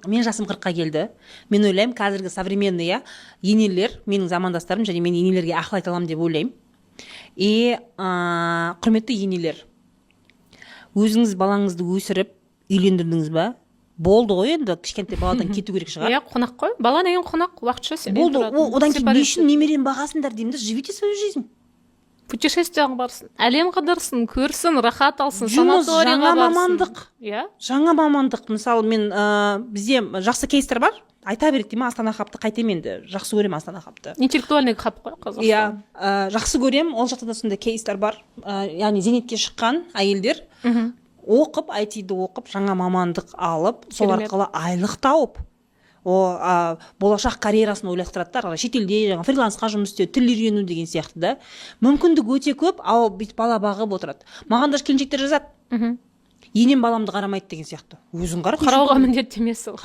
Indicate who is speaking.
Speaker 1: Мен жасым 40-қа келді. Мен ойлаймын, қазіргі современный енелер, менің замандастарым, және мен енелерге ақыл айта аламын деп ойлаймын. Құрметті енелер, өзіңіз балаңызды өсіріп, үйлендірдіңіз ба? Болды ғой, енді кішкентай баладан кету керек шығар.
Speaker 2: Иә, қонақ қой. Бала деген қонақ, уақытша сен.
Speaker 1: Болды, одан кейін не үшін немерені бағасыңдар деймін да, живите свою жизнь.
Speaker 2: Путешествияға барсын, әлем қыдырсын, көрсін, рахат алсын,
Speaker 1: жұмыс,
Speaker 2: санаторияға
Speaker 1: жаңа
Speaker 2: барсын.
Speaker 1: мамандық.
Speaker 2: Иә.
Speaker 1: Жаңа мамандық. Мысалы, мен бізде жақсы кейстер бар. Айта береді деймін, Астана хабты қайтем енді. Жақсы көрем Астана хабты.
Speaker 2: Интеллектуальный хаб қой Қазақстан.
Speaker 1: Иә, жақсы көрем. Ол жақта да сондай кейстер бар. Яғни зейнетке шыққан әйелдер оқып, IT-ді оқып, жаңа мамандық алып, сол арқылы айлық тауып, болашақ карьерасын ойластырады. Шетелде жаңа фрилансқа жұмыс істеу, тіл үйрену деген сияқты да. Мүмкіндік өте көп, ал бүйтіп бала бағып отырады. Маған да келіншектер жазады. Енем баламды қарамайды деген сияқты. Өзің қара.
Speaker 2: Қарауға міндеттемесі.